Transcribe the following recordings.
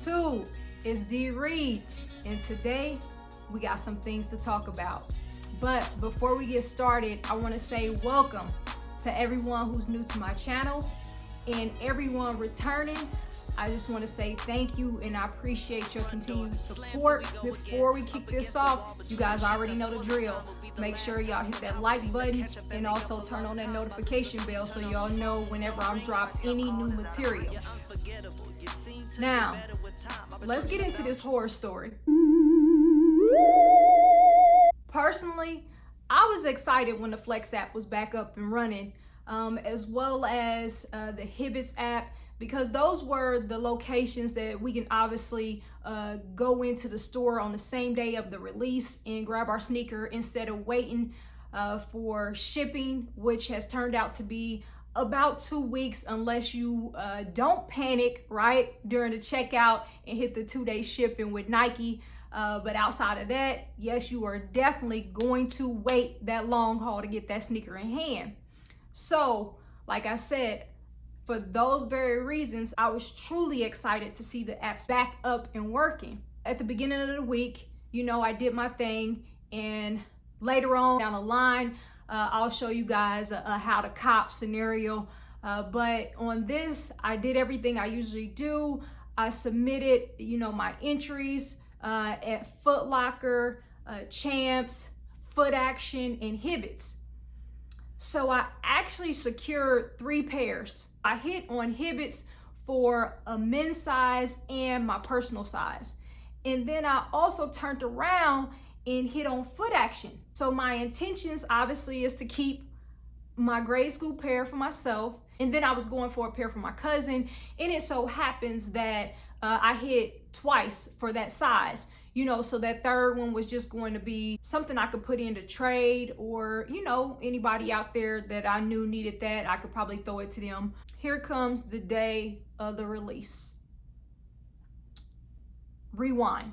YouTube. It's DReed, and today we got some things to talk about. But before we get started, I want to say welcome to everyone who's new to my channel and everyone returning. I just want to say thank you and I appreciate your continued support. Before we kick this off, you guys already know the drill. Make sure y'all hit that like button and also turn on that notification bell so y'all know whenever I drop any new material. Now, let's get into this horror story. Personally, I was excited when the Flex app was back up and running, as well as the Hibbits app, because those were the locations that we can obviously go into the store on the same day of the release and grab our sneaker instead of waiting for shipping, which has turned out to be about 2 weeks unless you don't panic right during the checkout and hit the 2-day shipping with Nike. But outside of that, yes, you are definitely going to wait that long haul to get that sneaker in hand. So, like I said, for those very reasons, I was truly excited to see the apps back up and working. At the beginning of the week, you know, I did my thing, and later on down the line, I'll show you guys how to cop scenario. But on this, I did everything I usually do. I submitted, you know, my entries at Foot Locker, Champs, Foot Action, and Hibbits. So I actually secured 3 pairs. I hit on Hibbits for a men's size and my personal size. And then I also turned around and hit on Foot Action. So my intentions obviously is to keep my grade school pair for myself. And then I was going for a pair for my cousin. And it so happens that I hit twice for that size. You know, so that third one was just going to be something I could put into trade, or, you know, anybody out there that I knew needed that, I could probably throw it to them. Here comes the day of the release. Rewind.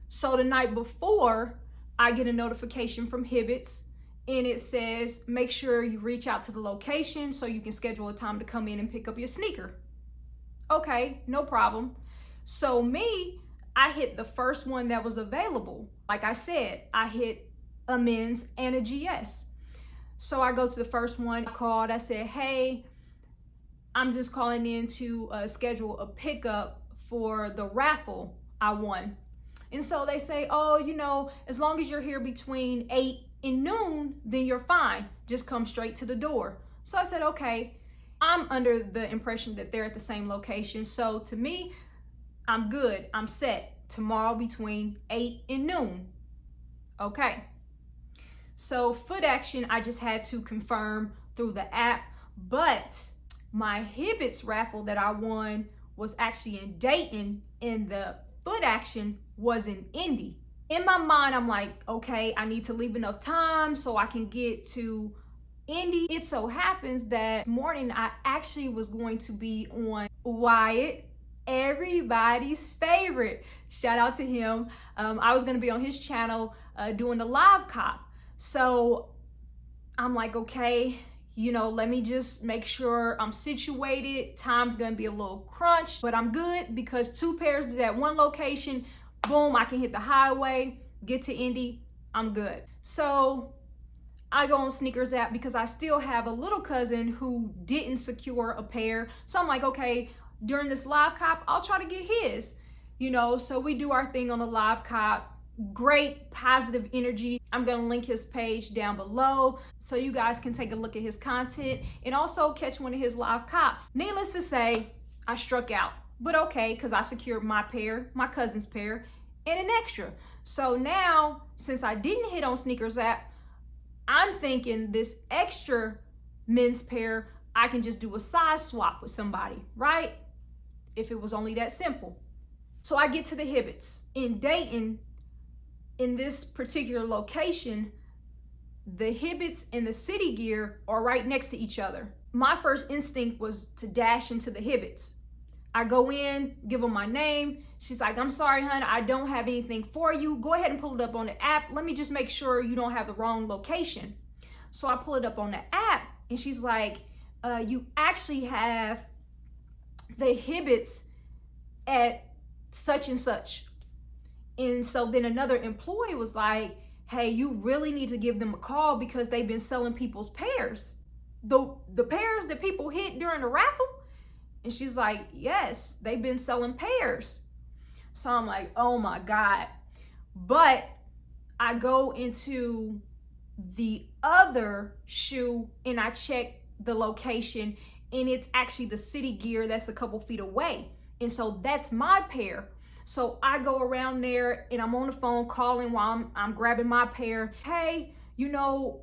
So the night before, I get a notification from Hibbits, and it says, make sure you reach out to the location so you can schedule a time to come in and pick up your sneaker. Okay, no problem. So I hit the first one that was available. Like I said, I hit a men's and a GS. So I go to the first one, I called, I said, hey, I'm just calling in to schedule a pickup for the raffle I won. And so they say, oh, you know, as long as you're here between 8 and noon, then you're fine. Just come straight to the door. So I said, okay. I'm under the impression that they're at the same location. So to me, I'm good. I'm set. Tomorrow between 8 and noon. Okay. So Foot Action, I just had to confirm through the app. But my Hibbits raffle that I won was actually in Dayton, and the Foot Action was in Indy. In my mind, I'm like, okay, I need to leave enough time so I can get to Indy. It so happens that this morning I actually was going to be on Wyatt, everybody's favorite. Shout out to him. I was gonna be on his channel doing the live cop. So I'm like, okay, you know, let me just make sure I'm situated. Time's gonna be a little crunch, but I'm good because 2 pairs is at one location. Boom, I can hit the highway, get to Indy, I'm good. So I go on Sneakers app because I still have a little cousin who didn't secure a pair. So I'm like, okay, during this live cop, I'll try to get his, you know. So we do our thing on the live cop. Great positive energy. I'm gonna link his page down below so you guys can take a look at his content and also catch one of his live cops. Needless to say, I struck out, but okay, because I secured my pair, my cousin's pair, and an extra. So now, since I didn't hit on Sneakers app, I'm thinking this extra men's pair, I can just do a size swap with somebody, right? If it was only that simple. So I get to the Hibbits. In Dayton, in this particular location, the Hibbits and the City Gear are right next to each other. My first instinct was to dash into the Hibbits. I go in, give them my name. She's like, I'm sorry, hon, I don't have anything for you. Go ahead and pull it up on the app. Let me just make sure you don't have the wrong location. So I pull it up on the app, and she's like, you actually have the Hibbits at such and such. And so then another employee was like, hey, you really need to give them a call because they've been selling people's pairs. The pairs that people hit during the raffle? And she's like, yes, they've been selling pairs. So I'm like, oh my God. But I go into the other shoe and I check the location, and it's actually the City Gear that's a couple feet away. And so that's my pair. So I go around there and I'm on the phone calling while I'm grabbing my pair. Hey, you know,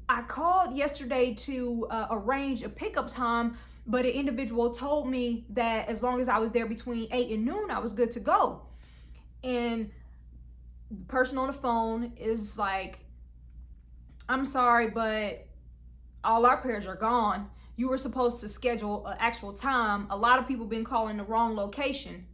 I called yesterday to arrange a pickup time, but an individual told me that as long as I was there between 8 and noon, I was good to go. And the person on the phone is like, I'm sorry, but all our pairs are gone. You were supposed to schedule an actual time. A lot of people been calling the wrong location.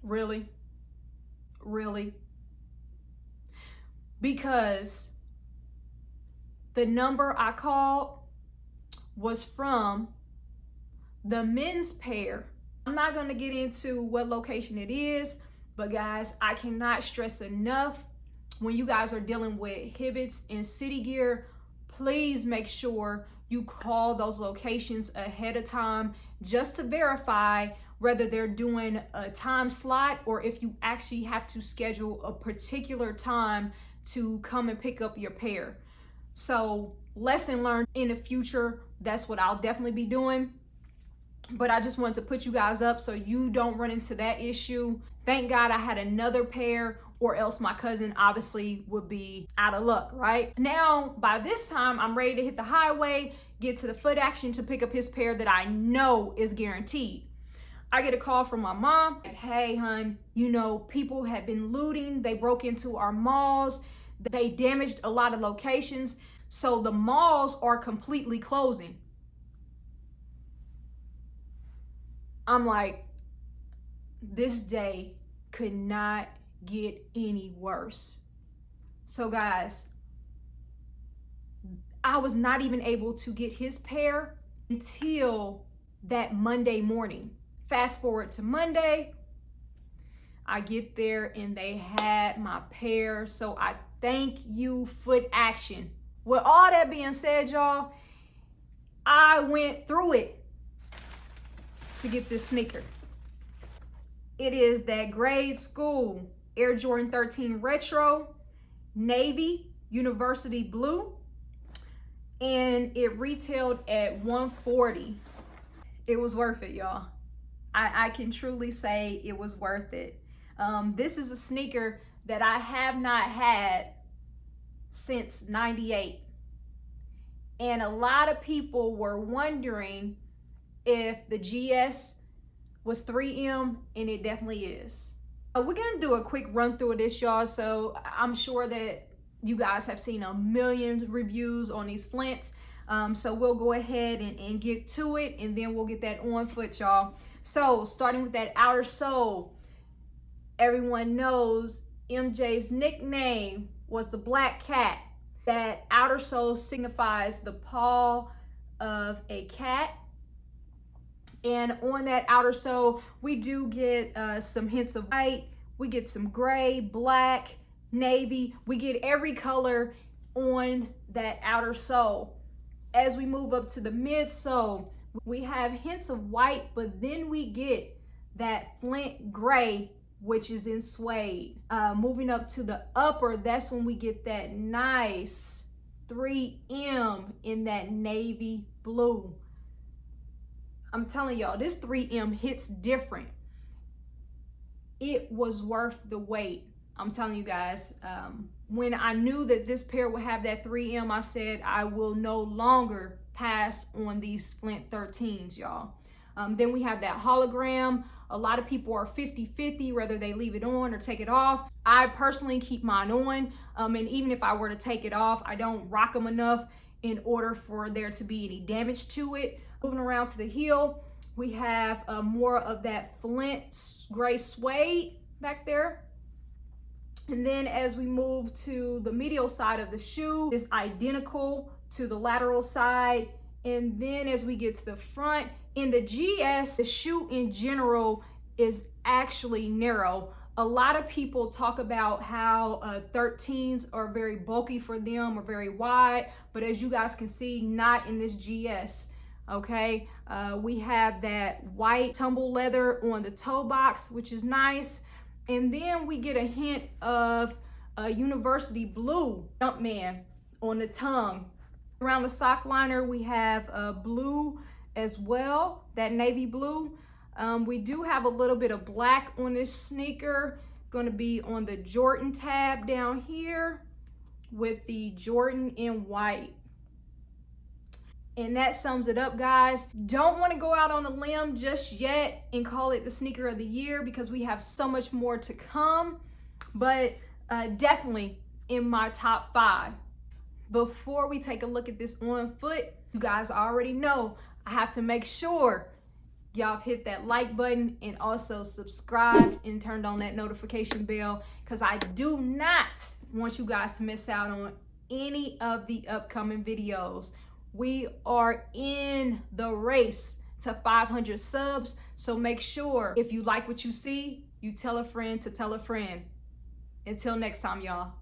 Really? Really? Because the number I called was from the men's pair. I'm not going to get into what location it is, but guys, I cannot stress enough, when you guys are dealing with Hibbets and City Gear, please make sure you call those locations ahead of time just to verify whether they're doing a time slot or if you actually have to schedule a particular time to come and pick up your pair. So lesson learned, in the future, that's what I'll definitely be doing. But I just wanted to put you guys up so you don't run into that issue. Thank God I had another pair, or else my cousin obviously would be out of luck, right? Now, by this time, I'm ready to hit the highway, get to the foot action to pick up his pair that I know is guaranteed. I get a call from my mom. Hey, hun, you know, people have been looting. They broke into our malls. They damaged a lot of locations. So the malls are completely closing. I'm like, this day could not get any worse. So guys, I was not even able to get his pair until that Monday morning. Fast forward to Monday, I get there and they had my pair. So I thank you, Foot Action. With all that being said, y'all, I went through it to get this sneaker. It is that grade school Air Jordan 13 Retro, navy, university blue, and it retailed at $140. It was worth it, y'all. I can truly say it was worth it. This is a sneaker that I have not had since '98. And a lot of people were wondering if the GS was 3M, and it definitely is. We're gonna do a quick run through of this, y'all. So I'm sure that you guys have seen a million reviews on these Flints. So we'll go ahead and get to it, and then we'll get that on foot, y'all. So starting with that outer sole, everyone knows MJ's nickname was the Black Cat. That outer sole signifies the paw of a cat. And on that outer sole, we do get some hints of white. We get some gray, black, navy. We get every color on that outer sole. As we move up to the midsole, we have hints of white, but then we get that Flint gray, which is in suede. Moving up to the upper, that's when we get that nice 3M in that navy blue. I'm telling y'all, this 3M hits different. It was worth the wait. I'm telling you guys, when I knew that this pair would have that 3M, I said I will no longer pass on these Flint 13s, y'all. Then we have that hologram. A lot of people are 50-50, whether they leave it on or take it off. I personally keep mine on, and even if I were to take it off, I don't rock them enough in order for there to be any damage to it. Moving around to the heel, we have more of that Flint gray suede back there. And then as we move to the medial side of the shoe, it's identical to the lateral side. And then as we get to the front, in the GS, the shoe in general is actually narrow. A lot of people talk about how 13s are very bulky for them or very wide, but as you guys can see, not in this GS. Okay, we have that white tumble leather on the toe box, which is nice. And then we get a hint of a university blue Jumpman on the tongue. Around the sock liner, we have blue as well, that navy blue. We do have a little bit of black on this sneaker, going to be on the Jordan tab down here with the Jordan in white. And that sums it up, guys. Don't want to go out on a limb just yet and call it the sneaker of the year because we have so much more to come, but definitely in my top 5. Before we take a look at this on foot, you guys already know I have to make sure y'all hit that like button and also subscribed and turned on that notification bell because I do not want you guys to miss out on any of the upcoming videos. We are in the race to 500 subs, so make sure if you like what you see, you tell a friend to tell a friend. Until next time, y'all.